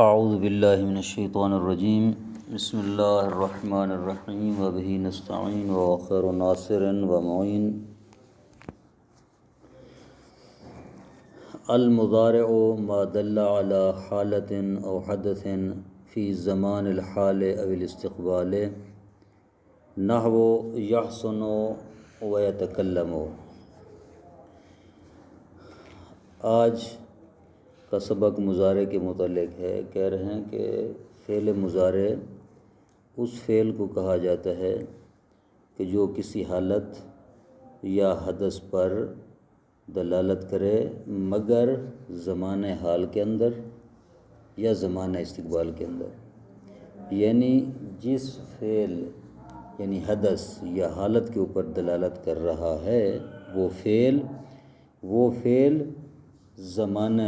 اعوذ باللہ من الشیطان الرجیم بسم اللہ الرحمن الرحیم وبہ نستعین وخیر ناصر ومعین۔ المضارع ما دل علی حالت او حدث فی زمان الحال او الاستقبال نحو یحسن ویتکلم۔ آج کا سبق مضارع کے متعلق ہے۔ کہہ رہے ہیں کہ فعل مضارع اس فعل کو کہا جاتا ہے کہ جو کسی حالت یا حدث پر دلالت کرے مگر زمان حال کے اندر یا زمان استقبال کے اندر، یعنی جس فعل یعنی حدث یا حالت کے اوپر دلالت کر رہا ہے وہ فعل زمان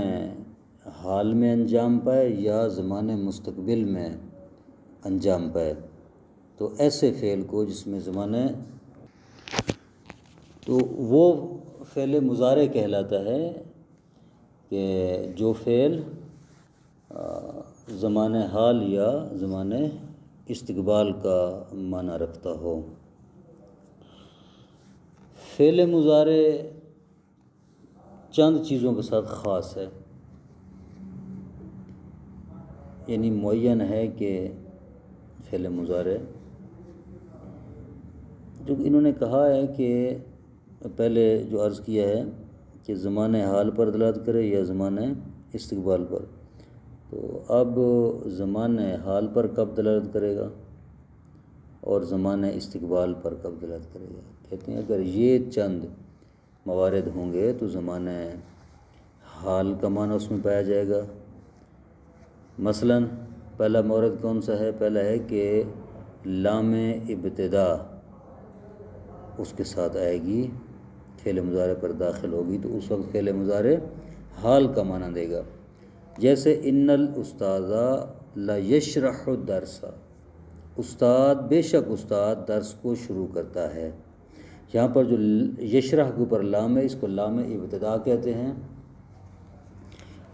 حال میں انجام پائے یا زمان مستقبل میں انجام پائے، تو ایسے فعل کو جس میں زمانہ تو وہ فعل مضارع کہلاتا ہے کہ جو فعل زمان حال یا زمان استقبال کا معنی رکھتا ہو۔ فعل مضارع چند چیزوں کے ساتھ خاص ہے، یعنی معین ہے کہ فعل مضارع جو انہوں نے کہا ہے کہ پہلے جو عرض کیا ہے کہ زمان حال پر دلالت کرے یا زمان استقبال پر، تو اب زمان حال پر کب دلالت کرے گا اور زمان استقبال پر کب دلالت کرے گا؟ کہتے ہیں اگر یہ چند موارد ہوں گے تو زمان حال کا معنی اس میں پایا جائے گا۔ مثلا پہلا مورد کون سا ہے؟ پہلا ہے کہ لام ابتدا اس کے ساتھ آئے گی، فعل مضارع پر داخل ہوگی تو اس وقت فعل مضارع حال کا معنی دے گا۔ جیسے ان الاستاذ لیشرح الدرس، بے شک استاد درس کو شروع کرتا ہے۔ یہاں پر جو یشرح کے اوپر لام ہے اس کو لام ابتدا کہتے ہیں۔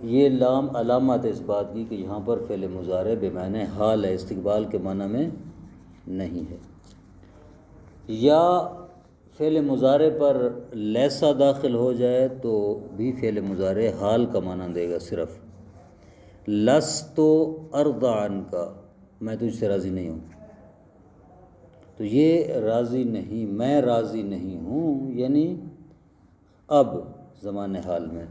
یہ لام علامت اس بات کی کہ یہاں پر فعل مضارع بمعنی حال ہے، استقبال کے معنی میں نہیں ہے۔ یا فعل مضارع پر لیسا داخل ہو جائے تو بھی فعل مضارع حال کا معنی دے گا صرف۔ لست ارضی عنک، میں تجھ سے راضی نہیں ہوں، تو یہ راضی نہیں، میں راضی نہیں ہوں یعنی اب زمان حال میں۔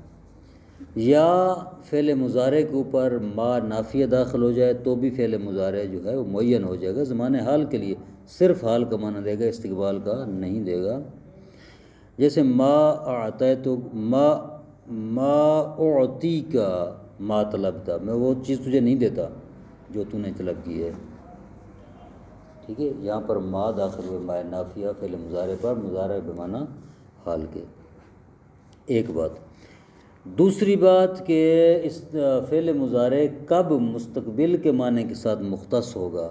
یا فعل مضارع کے اوپر ما نافیہ داخل ہو جائے تو بھی فعل مضارع جو ہے وہ معین ہو جائے گا زمان حال کے لیے، صرف حال کا معنی دے گا، استقبال کا نہیں دے گا۔ جیسے ما اعطیتک، ما اعطیک ما طلبت، میں وہ چیز تجھے نہیں دیتا جو تو نے طلب کی ہے۔ ٹھیک ہے، یہاں پر ما داخل ہوئے ما نافیہ فعل مضارع پر، مضارع بمعنی حال کے۔ ایک بات۔ دوسری بات کہ اس فعل مضارع کب مستقبل کے معنی کے ساتھ مختص ہوگا،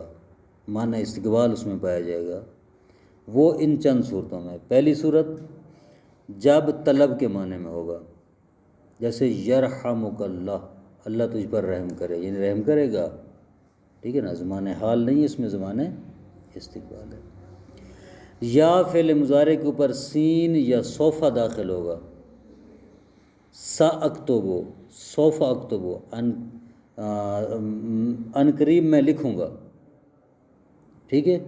معنی استقبال اس میں پایا جائے گا، وہ ان چند صورتوں میں۔ پہلی صورت جب طلب کے معنی میں ہوگا، جیسے یرحمک اللہ، اللہ تجھ پر رحم کرے، یعنی رحم کرے گا، ٹھیک ہے نا، زمان حال نہیں، اس میں زمان استقبال ہے۔ یا فعل مضارع کے اوپر سین یا صوفہ داخل ہوگا، ساکتبو، سوف اکتبو، ان قریب میں لکھوں گا، ٹھیک ہے،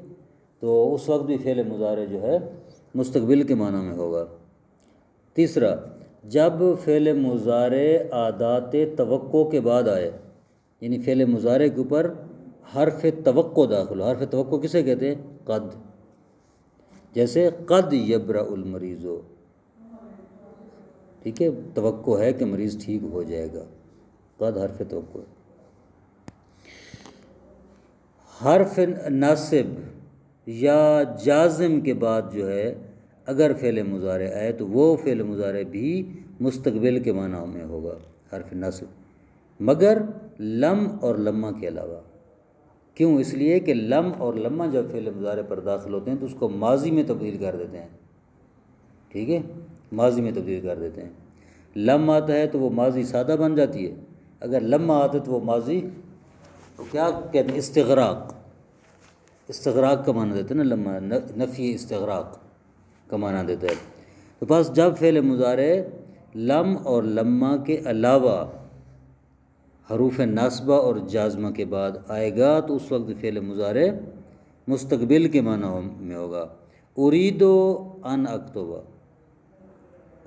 تو اس وقت بھی فعل مضارع جو ہے مستقبل کے معنی میں ہوگا۔ تیسرا، جب فعل مضارع عادات توقع کے بعد آئے، یعنی فعل مضارع کے اوپر حرف توقع داخل ہو۔ حرف توقع کسے کہتے ہیں؟ قد، جیسے قد یبرأ المریض، ٹھیک ہے، توقع ہے کہ مریض ٹھیک ہو جائے گا، قد حرف توقع ہے۔ حرف ناصب یا جازم کے بعد جو ہے اگر فعل مضارع آئے تو وہ فعل مضارع بھی مستقبل کے معنی میں ہوگا، حرف ناصب، مگر لم اور لمہ کے علاوہ۔ کیوں؟ اس لیے کہ لم اور لمہ جب فعل مضارع پر داخل ہوتے ہیں تو اس کو ماضی میں تبدیل کر دیتے ہیں، ٹھیک ہے، ماضی میں تبدیل کر دیتے ہیں۔ لم آتا ہے تو وہ ماضی سادہ بن جاتی ہے، اگر لمہ آتا ہے تو وہ ماضی کیا کہتے ہیں، استغراق، استغراق کا معنی دیتے ہیں نا لمحہ، نفی استغراق کا معنی دیتا ہے۔ تو بس جب فعل مضارع لم اور لمہ کے علاوہ حروف ناصبہ اور جازمہ کے بعد آئے گا تو اس وقت فعل مضارع مستقبل کے معنی میں ہوگا۔ اریدو ان اکتبہ،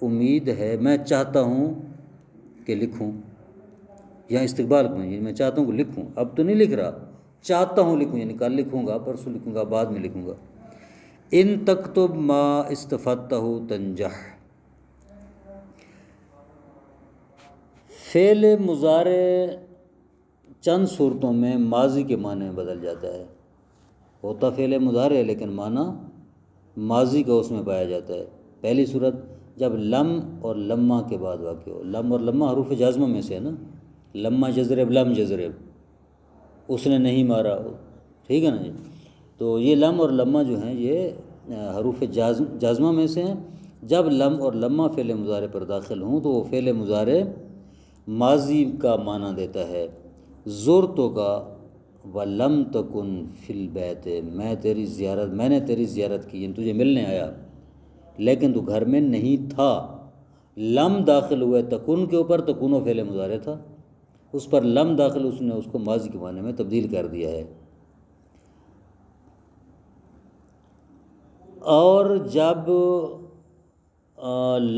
امید ہے، میں چاہتا ہوں کہ لکھوں، یا استقبال میں، یعنی میں چاہتا ہوں کہ لکھوں، اب تو نہیں لکھ رہا، چاہتا ہوں لکھوں، یعنی کل لکھوں گا، پرسوں لکھوں گا، بعد میں لکھوں گا۔ ان تکتب ما استفدتہ تنجح، فعل مضارع چند صورتوں میں ماضی کے معنی میں بدل جاتا ہے، ہوتا فعل مضارع ہے لیکن معنی ماضی کا اس میں پایا جاتا ہے۔ پہلی صورت جب لم اور لمہ کے بعد واقع ہو، لم اور لمہ حروف جازمہ میں سے ہے نا، لمہ جزرب لم جزرب، اس نے نہیں مارا، ٹھیک ہے نا جی۔ تو یہ لم اور لمہ جو ہیں یہ حروف جازمہ میں سے ہیں۔ جب لم اور لمہ فعل مضارع پر داخل ہوں تو وہ فعل مضارع ماضی کا معنی دیتا ہے۔ زرتو کا وَلَمْ تَكُنْ فِي الْبَيْتِ، میں نے تیری زیارت کی، یعنی تجھے ملنے آیا لیکن تو گھر میں نہیں تھا۔ لم داخل ہوئے تکن کے اوپر، تکن و فعل مضارع تھا، اس پر لم داخل، اس نے اس کو ماضی کے معنی میں تبدیل کر دیا ہے۔ اور جب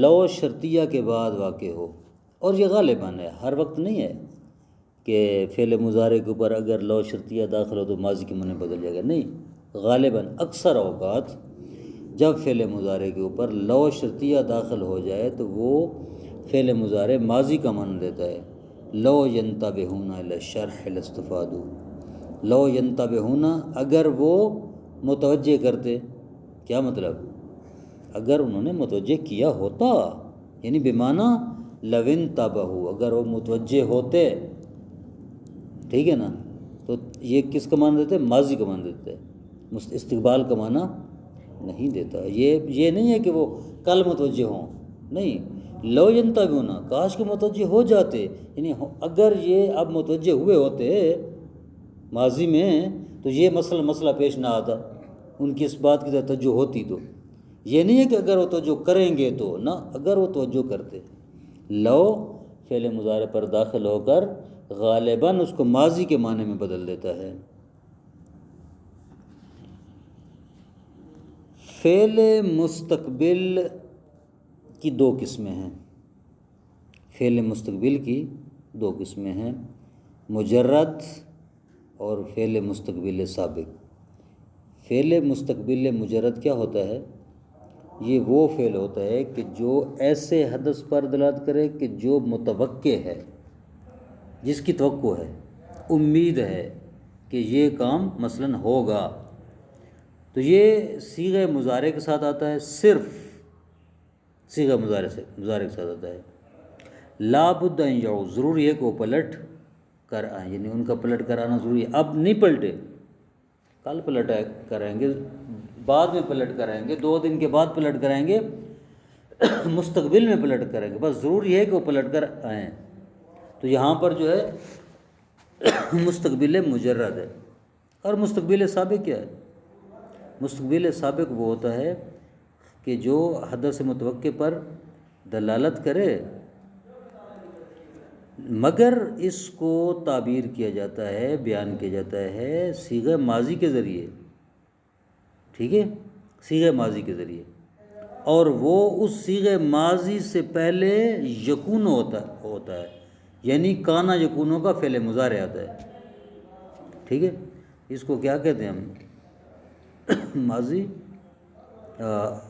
لو شرطیہ کے بعد واقع ہو، اور یہ غالباً ہے، ہر وقت نہیں ہے کہ فعل مضارع کے اوپر اگر لو شرطیہ داخل ہو تو ماضی کے معنی بدل جائے گا، نہیں، غالباً اکثر اوقات جب فعل مضارع کے اوپر لو شرطیہ داخل ہو جائے تو وہ فعل مضارع ماضی کا معنی دیتا ہے۔ لو ینتبہون الی الشرح لاستفادوا، لو ینتبہون، اگر وہ متوجہ کرتے، کیا مطلب، اگر انہوں نے متوجہ کیا ہوتا، یعنی بمعنی لو انتبہوا، اگر وہ متوجہ ہوتے، ٹھیک ہے نا، تو یہ کس کا معنی دیتا ہے، ماضی کا معنی دیتا ہے، استقبال کا معنی نہیں دیتا۔ یہ نہیں ہے کہ وہ کل متوجہ ہوں، نہیں، لو ینتبہون، کاش کہ متوجہ ہو جاتے، یعنی اگر یہ اب متوجہ ہوئے ہوتے ماضی میں تو یہ مسئلہ پیش نہ آتا، ان کی اس بات کی توجہ ہوتی تو۔ یہ نہیں ہے کہ اگر وہ توجہ کریں گے تو، نہ، اگر وہ توجہ کرتے۔ لو فعل مضارع پر داخل ہو کر غالباً اس کو ماضی کے معنی میں بدل دیتا ہے۔ فعل مستقبل کی دو قسمیں ہیں، فعل مستقبل کی دو قسمیں ہیں، مجرد اور فعل مستقبل سابق۔ فعل مستقبل مجرد کیا ہوتا ہے؟ یہ وہ فعل ہوتا ہے کہ جو ایسے حدث پر دلالت کرے کہ جو متوقع ہے، جس کی توقع ہے، امید ہے کہ یہ کام مثلاً ہوگا، تو یہ صیغہ مضارع کے ساتھ آتا ہے، صرف صیغہ مضارع کے ساتھ آتا ہے۔ لا بد ان یعود، ضروری ہے کہ وہ پلٹ کر آئیں، یعنی ان کا پلٹ کر آنا ضروری ہے۔ اب نہیں پلٹے، کل پلٹ کریں گے، بعد میں پلٹ کرائیں گے، 2 دن کے بعد پلٹ کرائیں گے، مستقبل میں پلٹ کریں گے، بس ضروری ہے کہ وہ پلٹ کر آئیں۔ تو یہاں پر جو ہے مستقبل مجرد ہے۔ اور مستقبل سابق کیا ہے؟ مستقبل سابق وہ ہوتا ہے کہ جو حدث متوقع پر دلالت کرے مگر اس کو تعبیر کیا جاتا ہے، بیان کیا جاتا ہے صیغہ ماضی کے ذریعے، ٹھیک ہے، صیغہ ماضی کے ذریعے، اور وہ اس صیغہ ماضی سے پہلے یکون ہوتا ہے، یعنی کانا یکونوں کا فعل مضارع آتا ہے، ٹھیک ہے۔ اس کو کیا کہتے ہیں ہم، ماضی،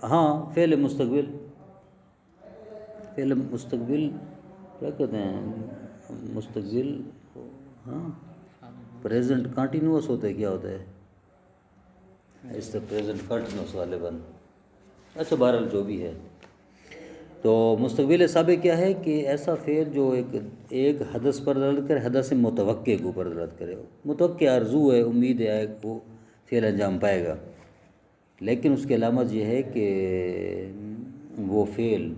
ہاں، فعل مستقبل کیا کہتے ہیں، مستقبل، ہاں، پریزنٹ کنٹینیوس ہوتا ہے، کیا ہوتا ہے اس سے، پریزنٹ کنٹینیوس غالباً، اچھا بہرحال جو بھی ہے۔ تو مستقبل سابق کیا ہے کہ ایسا فعل جو ایک حدث پر دلالت کرے، حدث متوقع کے اوپر دلالت کرے، متوقع آرزو ہے، امید ہے وہ فعل انجام پائے گا، لیکن اس کی علامت یہ ہے کہ وہ فعل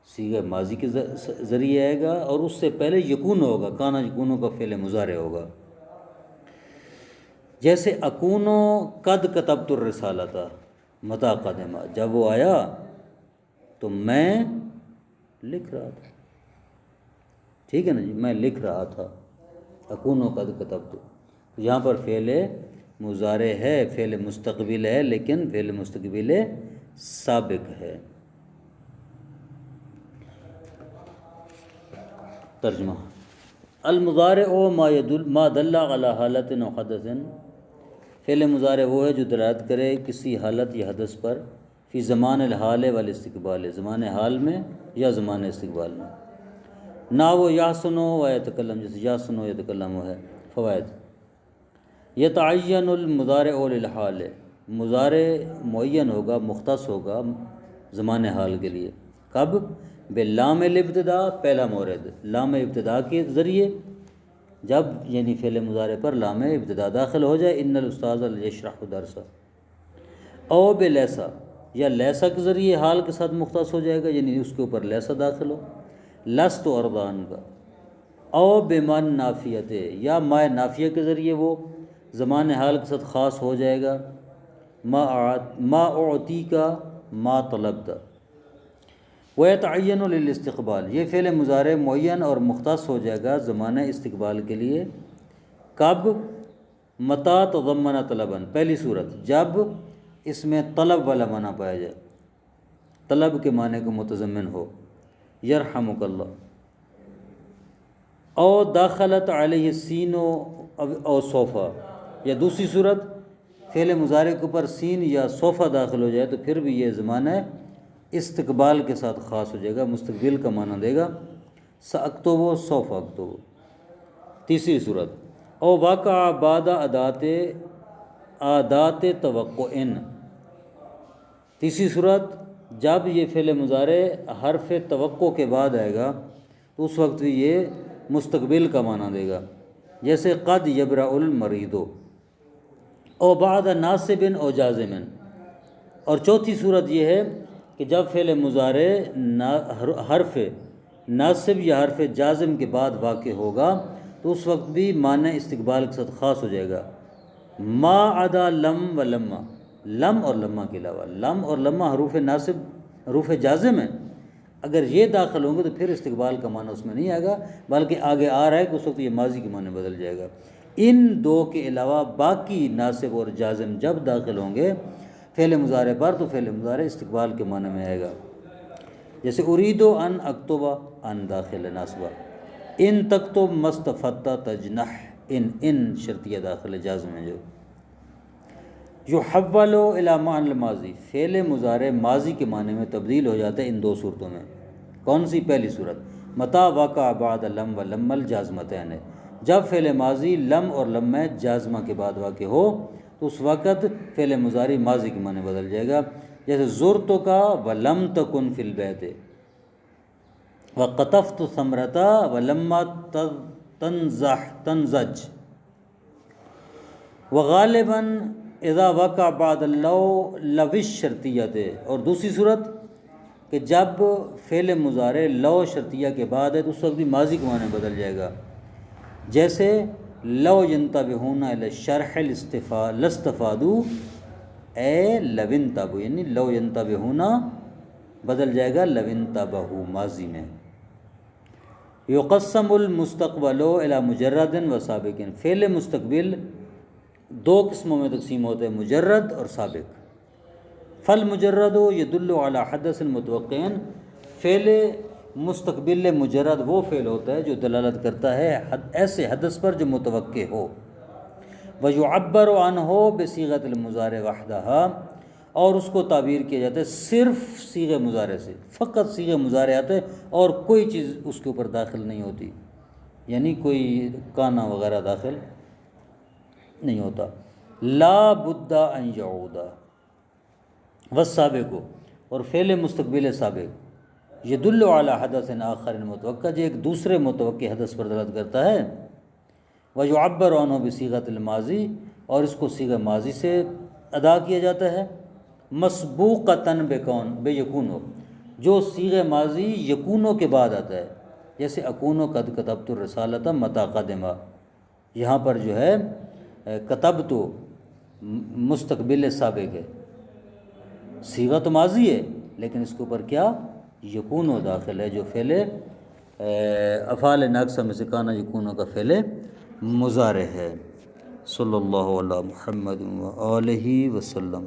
صیغہ ماضی کے ذریعے آئے گا اور اس سے پہلے یکون ہوگا، کانا یکونوں کا فعل مضارع ہوگا، جیسے اکونو قد کتبت الرسالۃ متا قدما، جب وہ آیا تو میں لکھ رہا تھا، ٹھیک ہے نا جی، میں لکھ رہا تھا، اکونو قد کتبت. تو یہاں پر فعل مضارع ہے، فعل مستقبل ہے، لیکن فعل مستقبل سابق ہے. ترجمہ: المضارع ما دل علی حالت و حدث. فعل مضارع وہ ہے جو دلالت کرے کسی حالت یا حدث پر، فی زمان الحال والاستقبال، زمان حال میں یا زمان استقبال میں. نا وہ یحسن و یتکلم، جیسے یحسن و یتکلم ہے. فوائد: یتعین المضارع للحال، مضارع معین ہوگا، مختص ہوگا زمان حال کے لیے. کب؟ بلام الابتداء، پہلا مورد لام ابتدا کے ذریعے، جب یعنی فعل مضارع پر لام ابتدا داخل ہو جائے. ان الاستاذ یشرح درسا. او بلیسا، یا لیسا کے ذریعے حال کے ساتھ مختص ہو جائے گا، یعنی اس کے اوپر لیسا داخل ہو. لست اردان کا. او بمن نافیت، یا ما نافیہ کے ذریعے وہ زمان حال کے ساتھ خاص ہو جائے گا. ما اعطی کا، ما طلبتا. وَيَتَعَيَّنُ لِلْاِسْتِقْبَالِ، یہ فعل مضارع معین اور مختص ہو جائے گا زمانہ استقبال کے لیے. کب؟ متا تضمن طلباً، پہلی صورت جب اس میں طلب والا معنی پایا جائے، طلب کے معنی کو متضمن ہو. یرحمک اللہ. او داخلت علیہ السین او صوفہ، یا دوسری صورت فعل مضارع کے اوپر سین یا صوفہ داخل ہو جائے تو پھر بھی یہ زمانہ استقبال کے ساتھ خاص ہو جائے گا، مستقبل کا معنی دے گا. ساکتب سوف اکتب. تیسری صورت او واقع بعد عادات توقع. تیسری صورت جب یہ فعل مضارع حرف توقع کے بعد آئے گا تو اس وقت بھی یہ مستقبل کا معنی دے گا، جیسے قد یبرأ المریض. او بعد ناصب او جازم. اور چوتھی صورت یہ ہے کہ جب فعل مضارع حرف ناصب یا حرف جازم کے بعد واقع ہوگا تو اس وقت بھی معنی استقبال کے ساتھ خاص ہو جائے گا. ما عدا لم و لما، لم اور لما کے علاوہ، لم اور لما حروف ناصب حروف جازم ہیں، اگر یہ داخل ہوں گے تو پھر استقبال کا معنی اس میں نہیں آئے گا، بلکہ آگے آ رہا ہے کہ اس وقت یہ ماضی کے معنی بدل جائے گا. ان دو کے علاوہ باقی ناصب اور جازم جب داخل ہوں گے فعل مضارع پر تو فعل مضارع استقبال کے معنی میں آئے گا. جیسے ارید ان اکتبہ، ان داخل ناصبہ. ان تکتب مستفتہ تجنح، ان شرطیہ داخل جازم ہے. جو یحول الی معنی الماضی، فعل مضارع ماضی کے معنی میں تبدیل ہو جاتا ہے ان دو صورتوں میں. کون سی؟ پہلی صورت متا وقع بعد لم و لم الجازمتین، جب فعل ماضی لم اور لم جازمہ کے بعد واقع ہو تو اس وقت فعل مضارع ماضی کے معنی بدل جائے گا. جیسے زرتو کا ولم تکن فی البیت، وقطفت ثمرتا ولما تنزج. وغالباً اذا وقع بعد لو الشرطیت. اور دوسری صورت کہ جب فعل مضارع لو شرطیہ کے بعد ہے تو اس وقت بھی ماضی کے معنی بدل جائے گا. جیسے لو ینتبہون الی الشرح لاستفادوا، اے لو انتبہوا، یعنی لو ینتبہون بدل جائے گا لو انتبہوا ماضی میں. یقسم المستقبل الی مجرد و سابق، فعل مستقبل دو قسموں میں تقسیم ہوتے ہیں، مجرد اور سابق. فالمجرد یدل علی حدث متوقع، فعل مستقبل مجرد وہ فعل ہوتا ہے جو دلالت کرتا ہے ایسے حدث پر جو متوقع ہو. ویعبر عنہ بصیغۃ المضارع وحدہ، اور اس کو تعبیر کیا جاتا ہے صرف صیغہ مضارع سے، فقط صیغہ مضارع آتا ہے اور کوئی چیز اس کے اوپر داخل نہیں ہوتی، یعنی کوئی کانا وغیرہ داخل نہیں ہوتا. لا بد ان یعود. والسابق، اور فعل مستقبل سابق یدل علی حدث آخر متوقع، جو ایک دوسرے متوقع حدث پر دلالت کرتا ہے. ویعبر عنہ بصیغۃ الماضی، اور اس کو صیغہ ماضی سے ادا کیا جاتا ہے. مسبوقۃ بیکون، جو صیغہ ماضی یکونوں کے بعد آتا ہے، جیسے اکون قد کتبت الرسالۃ متا قدما. یہاں پر جو ہے کتب تو مستقبل سابق ہے، صیغہ تو ماضی ہے لیکن اس کے اوپر کیا یکون و داخل ہے، جو فعل افعال ناقصہ میں سے کان یکون کا فعل مضارع ہے۔ صلی اللہ علی محمد و آلہ وسلم۔